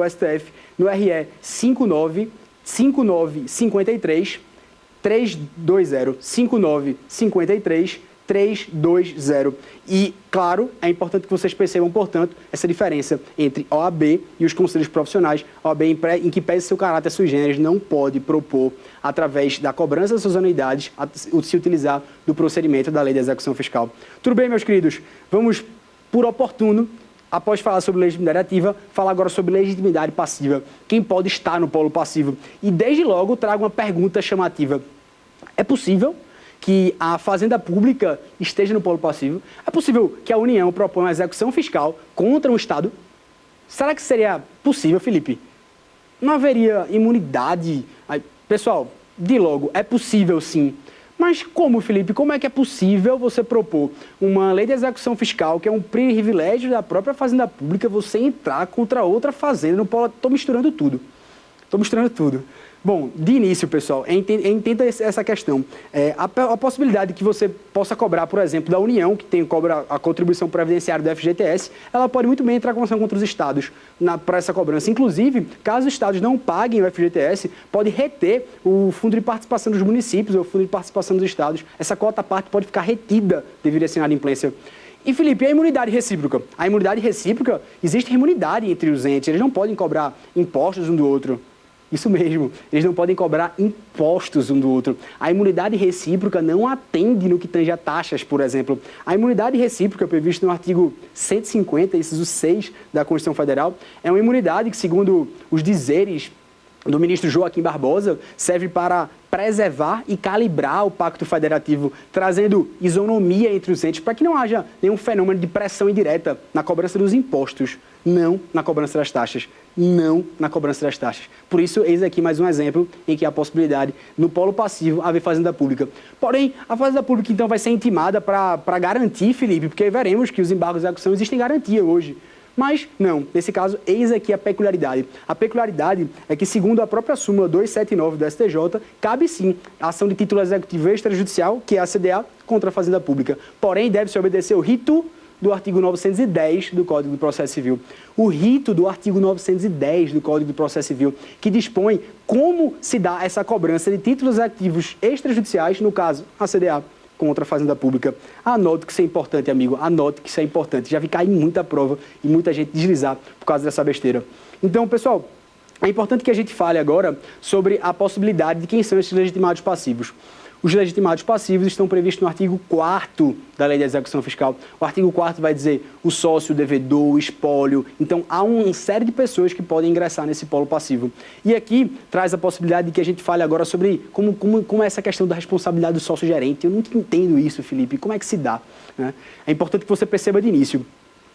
Speaker 2: STF no RE 5953 320. E, claro, é importante que vocês percebam, portanto, essa diferença entre a OAB e os conselhos profissionais. A OAB, em que pese seu caráter sui generis, não pode propor, através da cobrança das suas anuidades, se utilizar do procedimento da lei de execução fiscal. Tudo bem, meus queridos? Vamos, por oportuno, após falar sobre legitimidade ativa, falar agora sobre legitimidade passiva. Quem pode estar no polo passivo? E, desde logo, trago uma pergunta chamativa. É possível que a Fazenda Pública esteja no polo passivo? É possível que a União proponha uma execução fiscal contra um Estado? Será que seria possível, Felipe? Não haveria imunidade? Pessoal, de logo, é possível sim. Mas como, Felipe? Como é que é possível você propor uma lei de execução fiscal, que é um privilégio da própria Fazenda Pública, você entrar contra outra fazenda no polo? Estou misturando tudo. Bom, de início, pessoal, entenda essa questão. A possibilidade que você possa cobrar, por exemplo, da União, que cobra a contribuição previdenciária do FGTS, ela pode muito bem entrar com ação contra os estados para essa cobrança. Inclusive, caso os estados não paguem o FGTS, pode reter o fundo de participação dos municípios ou o fundo de participação dos estados. Essa cota-parte pode ficar retida devido a essa inadimplência. E, Felipe, a imunidade recíproca? A imunidade recíproca, existe imunidade entre os entes, eles não podem cobrar impostos um do outro. Isso mesmo, eles não podem cobrar impostos um do outro. A imunidade recíproca não atende no que tange a taxas, por exemplo. A imunidade recíproca, prevista no artigo 150, inciso 6 da Constituição Federal, é uma imunidade que, segundo os dizeres do ministro Joaquim Barbosa, serve para preservar e calibrar o Pacto Federativo, trazendo isonomia entre os entes, para que não haja nenhum fenômeno de pressão indireta na cobrança dos impostos, não na cobrança das taxas, não na cobrança das taxas. Por isso, eis aqui mais um exemplo em que há a possibilidade, no polo passivo, haver fazenda pública. Porém, a fazenda pública, então, vai ser intimada para garantir, Felipe, porque veremos que os embargos de execução existem garantia hoje. Mas, não, nesse caso, eis aqui a peculiaridade. A peculiaridade é que, segundo a própria súmula 279 do STJ, cabe sim a ação de título executivo extrajudicial, que é a CDA, contra a Fazenda Pública. Porém, deve-se obedecer o rito do artigo 910 do Código do Processo Civil. O rito do artigo 910 do Código do Processo Civil, que dispõe como se dá essa cobrança de títulos executivos extrajudiciais, no caso, a CDA, contra a Fazenda Pública. Anote que isso é importante, amigo. Anote que isso é importante. Já vi cair muita prova e muita gente deslizar por causa dessa besteira. Então, pessoal, é importante que a gente fale agora sobre a possibilidade de quem são esses legitimados passivos. Os legitimados passivos estão previstos no artigo 4º da Lei de Execução Fiscal. O artigo 4º vai dizer o sócio, o devedor, o espólio. Então, há uma série de pessoas que podem ingressar nesse polo passivo. E aqui traz a possibilidade de que a gente fale agora sobre como é essa questão da responsabilidade do sócio-gerente. Eu nunca entendo isso, Felipe. Como é que se dá? Né? É importante que você perceba de início.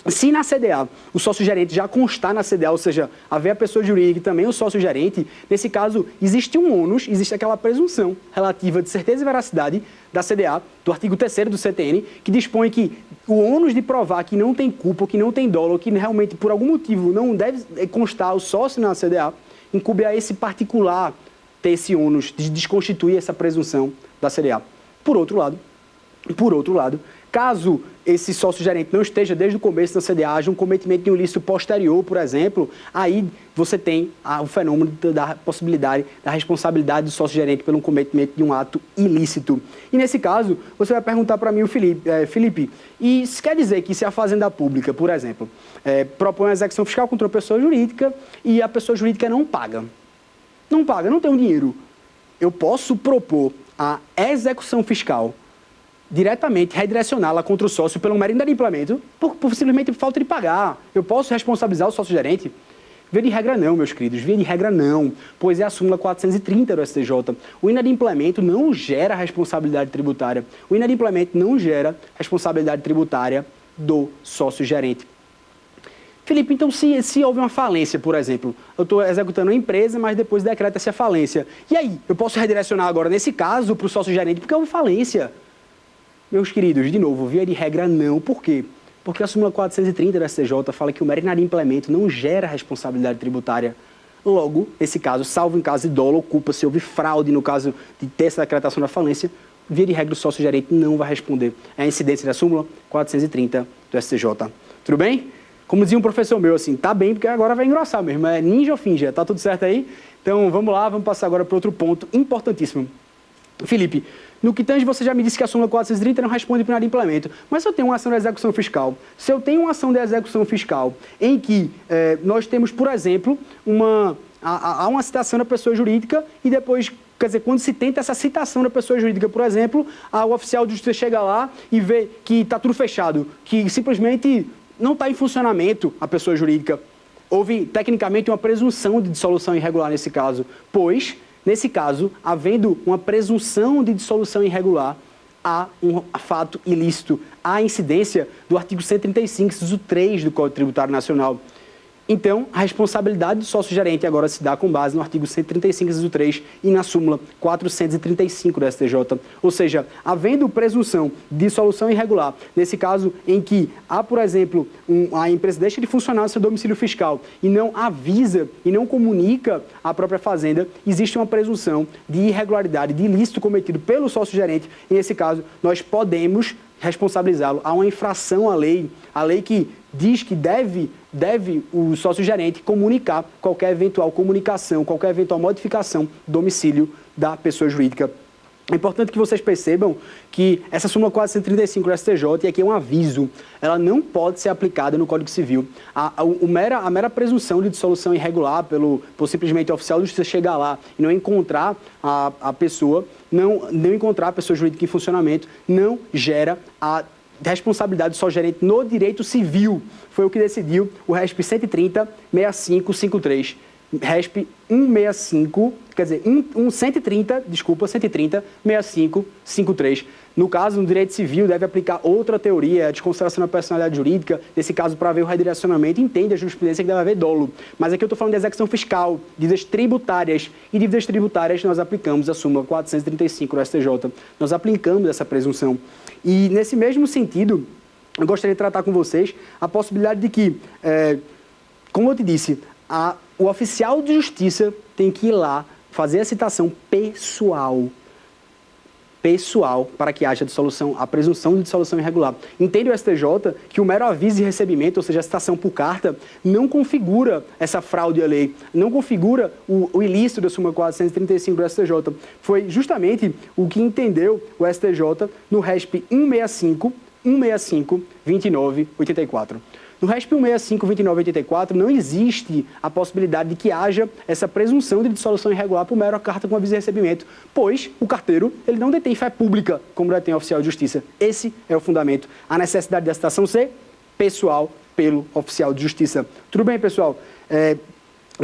Speaker 2: Se na CDA o sócio-gerente já constar na CDA, ou seja, haver a pessoa jurídica e também o sócio-gerente, nesse caso existe um ônus, existe aquela presunção relativa de certeza e veracidade da CDA, do artigo 3º do CTN, que dispõe que o ônus de provar que não tem culpa, que não tem dolo, que realmente por algum motivo não deve constar o sócio na CDA, incube a esse particular ter esse ônus de desconstituir essa presunção da CDA. Por outro lado, caso esse sócio-gerente não esteja desde o começo da CDA, haja um cometimento de um ilícito posterior, por exemplo, aí você tem o fenômeno da possibilidade da responsabilidade do sócio-gerente pelo cometimento de um ato ilícito. E nesse caso, você vai perguntar para mim, Felipe, e isso quer dizer que se a Fazenda Pública, por exemplo, propõe uma execução fiscal contra uma pessoa jurídica e a pessoa jurídica não paga, não tem o dinheiro, eu posso propor a execução fiscal diretamente redirecioná-la contra o sócio pelo mero inadimplemento, por simplesmente falta de pagar. Eu posso responsabilizar o sócio-gerente? Via de regra não, meus queridos, via de regra não, pois é a súmula 430 do STJ. O inadimplemento não gera responsabilidade tributária. O inadimplemento não gera responsabilidade tributária do sócio-gerente. Felipe, então se houve uma falência, por exemplo, eu estou executando uma empresa, mas depois decreta-se a falência. E aí, eu posso redirecionar agora, nesse caso, para o sócio-gerente, porque houve falência? Meus queridos, de novo, via de regra não. Por quê? Porque a súmula 430 da STJ fala que o mero inadimplemento não gera responsabilidade tributária. Logo, nesse caso, salvo em caso de dolo ou culpa, se houve fraude no caso de ter essa decretação da falência, via de regra o sócio-gerente não vai responder. É a incidência da súmula 430 do STJ. Tudo bem? Como dizia um professor meu, assim, tá bem, porque agora vai engrossar mesmo. É ninja ou finja, tá tudo certo aí? Então, vamos lá, vamos passar agora para outro ponto importantíssimo. Felipe, no que tange, você já me disse que a súmula 430 não responde para o inadimplemento. Mas se eu tenho uma ação de execução fiscal, se eu tenho uma ação de execução fiscal em que nós temos, por exemplo, há uma citação da pessoa jurídica e depois, quer dizer, quando se tenta essa citação da pessoa jurídica, por exemplo, o oficial de justiça chega lá e vê que está tudo fechado, que simplesmente não está em funcionamento a pessoa jurídica. Houve, tecnicamente, uma presunção de dissolução irregular nesse caso, pois, nesse caso, havendo uma presunção de dissolução irregular, há um fato ilícito, há a incidência do artigo 135, inciso 3 do Código Tributário Nacional. Então, a responsabilidade do sócio-gerente agora se dá com base no artigo 135, inciso 3 e na súmula 435 do STJ. Ou seja, havendo presunção de dissolução irregular, nesse caso em que há, por exemplo, a empresa deixa de funcionar no seu domicílio fiscal e não avisa e não comunica à própria fazenda, existe uma presunção de irregularidade, de ilícito cometido pelo sócio-gerente. E, nesse caso, nós podemos responsabilizá-lo. Há uma infração à lei que diz que deve o sócio-gerente comunicar qualquer eventual comunicação, qualquer eventual modificação do domicílio da pessoa jurídica. É importante que vocês percebam que essa súmula 435 do STJ, e aqui é um aviso, ela não pode ser aplicada no Código Civil. A mera presunção de dissolução irregular por simplesmente o oficial de justiça chegar lá e não encontrar a pessoa, não encontrar a pessoa jurídica em funcionamento, não gera a responsabilidade do sócio-gerente no direito civil. Foi o que decidiu o RESP 130-6553. RESP 165, quer dizer, 130-6553. No caso, no direito civil, deve aplicar outra teoria, a desconsideração da personalidade jurídica, nesse caso, para haver o redirecionamento, entende a jurisprudência que deve haver dolo. Mas aqui eu estou falando de execução fiscal, dívidas tributárias, e dívidas tributárias nós aplicamos a súmula 435 do STJ, nós aplicamos essa presunção. E, nesse mesmo sentido, eu gostaria de tratar com vocês a possibilidade de que, como eu te disse, o oficial de justiça tem que ir lá fazer a citação pessoal para que haja a presunção de dissolução irregular. Entende o STJ que o mero aviso de recebimento, ou seja, a citação por carta, não configura essa fraude à lei, não configura o ilícito da súmula 435 do STJ. Foi justamente o que entendeu o STJ no RESP 165-2984. No RESP 165-2984 não existe a possibilidade de que haja essa presunção de dissolução irregular por mera carta com aviso de recebimento, pois o carteiro ele não detém fé pública como detém o oficial de justiça. Esse é o fundamento. A necessidade da citação ser pessoal pelo oficial de justiça. Tudo bem, pessoal?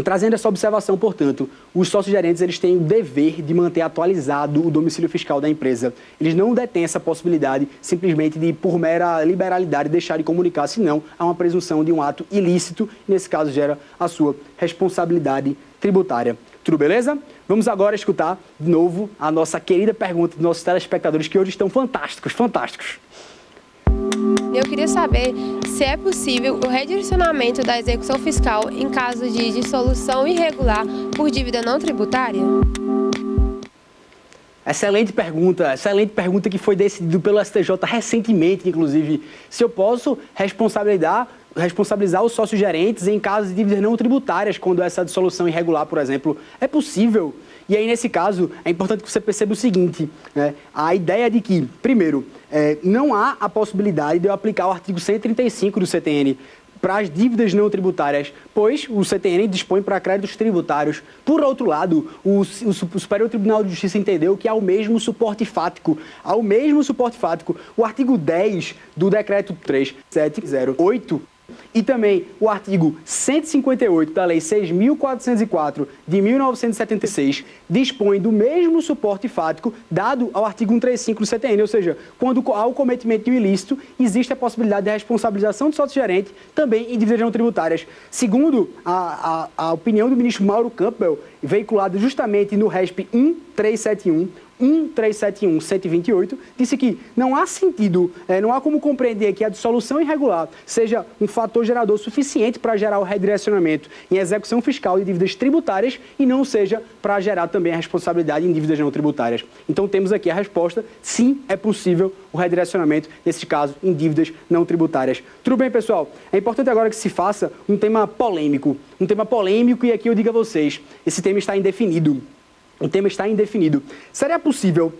Speaker 2: Trazendo essa observação, portanto, os sócios-gerentes eles têm o dever de manter atualizado o domicílio fiscal da empresa. Eles não detêm essa possibilidade simplesmente de, por mera liberalidade, deixar de comunicar, senão há uma presunção de um ato ilícito, e nesse caso gera a sua responsabilidade tributária. Tudo beleza? Vamos agora escutar de novo a nossa querida pergunta dos nossos telespectadores, que hoje estão fantásticos.
Speaker 5: Eu queria saber se é possível o redirecionamento da execução fiscal em caso de dissolução irregular por dívida não tributária?
Speaker 2: Excelente pergunta que foi decidido pelo STJ recentemente, inclusive. Se eu posso responsabilizar os sócios-gerentes em casos de dívidas não tributárias, quando essa dissolução irregular, por exemplo, é possível. E aí, nesse caso, é importante que você perceba o seguinte, né? A ideia de que, primeiro, não há a possibilidade de eu aplicar o artigo 135 do CTN para as dívidas não tributárias, pois o CTN dispõe para créditos tributários. Por outro lado, o Superior Tribunal de Justiça entendeu que há o mesmo suporte fático. O artigo 10 do Decreto 3708 e também o artigo 158 da Lei 6.404 de 1976 dispõe do mesmo suporte fático dado ao artigo 135 do CTN, ou seja, quando há o cometimento de um ilícito, existe a possibilidade de responsabilização do sócio-gerente também em dívidas não tributárias. Segundo a opinião do ministro Mauro Campbell, veiculada justamente no RESP 1371-128, disse que não há sentido, não há como compreender que a dissolução irregular seja um fator gerador suficiente para gerar o redirecionamento em execução fiscal de dívidas tributárias e não seja para gerar também a responsabilidade em dívidas não tributárias. Então temos aqui a resposta, sim, é possível o redirecionamento, nesse caso, em dívidas não tributárias. Tudo bem, pessoal? É importante agora que se faça um tema polêmico e aqui eu digo a vocês, esse tema está indefinido. O tema está indefinido. Seria possível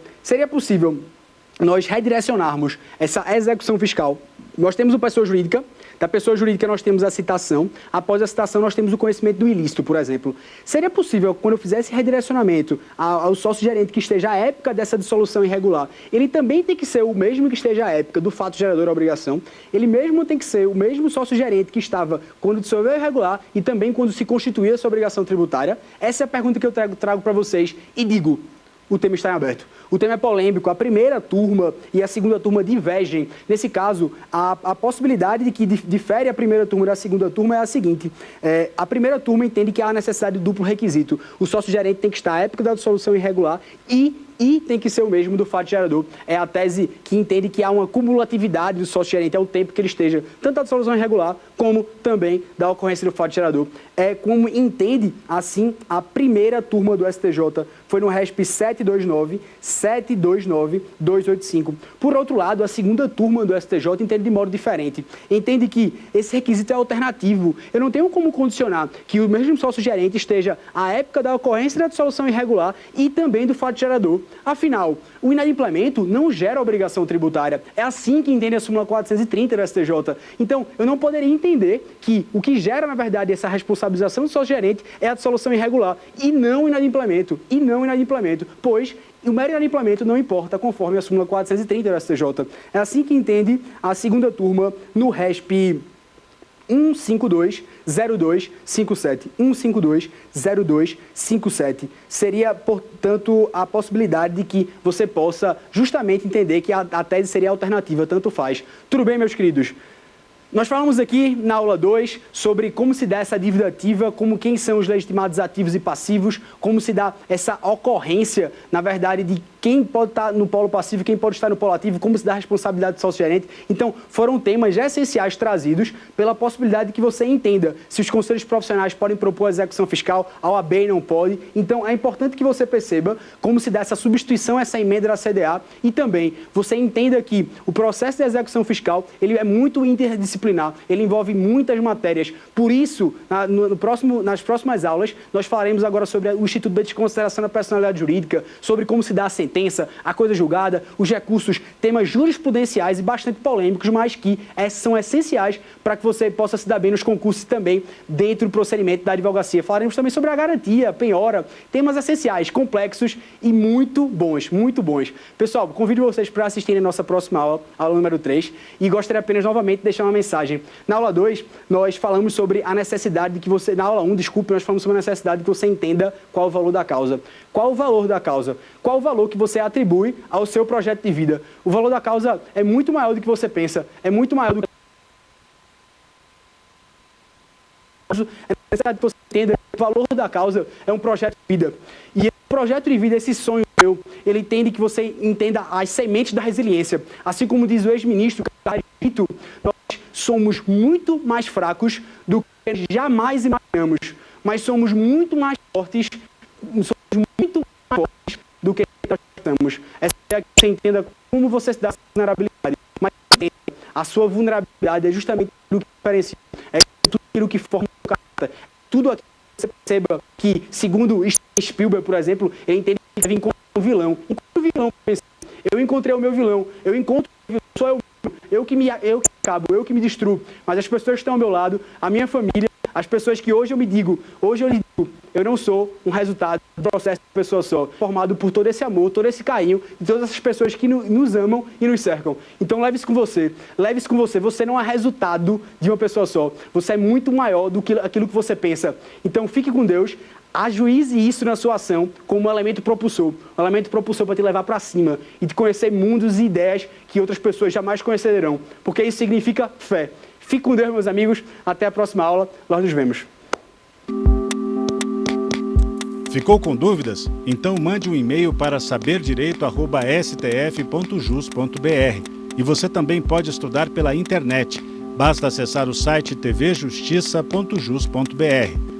Speaker 2: nós redirecionarmos essa execução fiscal? Nós temos a pessoa jurídica, da pessoa jurídica nós temos a citação, após a citação nós temos o conhecimento do ilícito, por exemplo. Seria possível, quando eu fizesse redirecionamento ao sócio-gerente que esteja à época dessa dissolução irregular, ele também tem que ser o mesmo que esteja à época do fato gerador da obrigação, ele mesmo tem que ser o mesmo sócio-gerente que estava quando dissolveu irregular e também quando se constituía essa obrigação tributária? Essa é a pergunta que eu trago para vocês e digo, o tema está em aberto. O tema é polêmico, a primeira turma e a segunda turma divergem. Nesse caso, a possibilidade de que difere a primeira turma da segunda turma é a seguinte. A primeira turma entende que há necessidade de duplo requisito. O sócio-gerente tem que estar à época da dissolução irregular e tem que ser o mesmo do fato gerador. É a tese que entende que há uma cumulatividade do sócio-gerente ao tempo que ele esteja, tanto da dissolução irregular, como também da ocorrência do fato gerador. É como entende, assim, a primeira turma do STJ. foi no RESP 729.285. Por outro lado, a segunda turma do STJ entende de modo diferente. Entende que esse requisito é alternativo. Eu não tenho como condicionar que o mesmo sócio-gerente esteja à época da ocorrência da dissolução irregular e também do fato gerador. Afinal, o inadimplemento não gera obrigação tributária. É assim que entende a súmula 430 do STJ. Então, eu não poderia entender que o que gera, na verdade, essa responsabilização do sócio-gerente é a dissolução irregular e não o inadimplemento. Pois o mero inadimplemento não importa, conforme a súmula 430 do STJ. É assim que entende a segunda turma no RESP 1520257. 1520257. Seria, portanto, a possibilidade de que você possa justamente entender que a tese seria alternativa, tanto faz. Tudo bem, meus queridos? Nós falamos aqui na aula 2 sobre como se dá essa dívida ativa, como quem são os legitimados ativos e passivos, como se dá essa ocorrência, na verdade, de quem pode estar no polo passivo e quem pode estar no polo ativo, como se dá a responsabilidade do sócio-gerente. Então, foram temas essenciais trazidos pela possibilidade de que você entenda se os conselhos profissionais podem propor a execução fiscal, a OAB não pode. Então, é importante que você perceba como se dá essa substituição, essa emenda da CDA e também você entenda que o processo de execução fiscal ele é muito interdisciplinar, ele envolve muitas matérias. Por isso, nas próximas aulas, nós falaremos agora sobre o Instituto de Desconsideração da Personalidade Jurídica, sobre como se dá a sentença, a coisa julgada, os recursos, temas jurisprudenciais e bastante polêmicos, mas que são essenciais para que você possa se dar bem nos concursos e também dentro do procedimento da advocacia. Falaremos também sobre a garantia, a penhora, temas essenciais, complexos e muito bons, muito bons. Pessoal, convido vocês para assistirem a nossa próxima aula, aula número 3, e gostaria apenas novamente de deixar uma mensagem. Na aula 2, nós falamos sobre a necessidade de que você, na aula 1, nós falamos sobre a necessidade de que você entenda qual o valor da causa. Qual o valor da causa? Qual o valor que você atribui ao seu projeto de vida? O valor da causa é muito maior do que você pensa, é muito maior do que é necessário que você entenda que o valor da causa é um projeto de vida. E esse projeto de vida, esse sonho meu, ele entende que você entenda as sementes da resiliência. Assim como diz o ex-ministro, nós somos muito mais fracos do que jamais imaginamos, mas somos muito mais fortes, do que nós estamos. Essa é que você entenda como você se dá essa vulnerabilidade. Mas entenda, a sua vulnerabilidade é justamente aquilo que diferencia, é tudo aquilo que forma o caráter. Tudo aquilo que você perceba que, segundo Spielberg, por exemplo, ele entende que deve encontrar um vilão. Enquanto o vilão, eu encontrei o meu vilão, eu encontro o vilão, sou eu que acabo, eu que me destruo. Mas as pessoas que estão ao meu lado, a minha família, as pessoas que hoje eu lhes digo, eu não sou um resultado do processo de pessoa só, formado por todo esse amor, todo esse carinho, de todas essas pessoas que nos amam e nos cercam. Então leve isso com você, você não é resultado de uma pessoa só, você é muito maior do que aquilo que você pensa. Então fique com Deus, ajuize isso na sua ação como um elemento propulsor para te levar para cima e de conhecer mundos e ideias que outras pessoas jamais conhecerão, porque isso significa fé. Fique com Deus, meus amigos. Até a próxima aula. Nós nos vemos.
Speaker 1: Ficou com dúvidas? Então mande um e-mail para saberdireito@stf.jus.br. E você também pode estudar pela internet. Basta acessar o site tvjustiça.jus.br.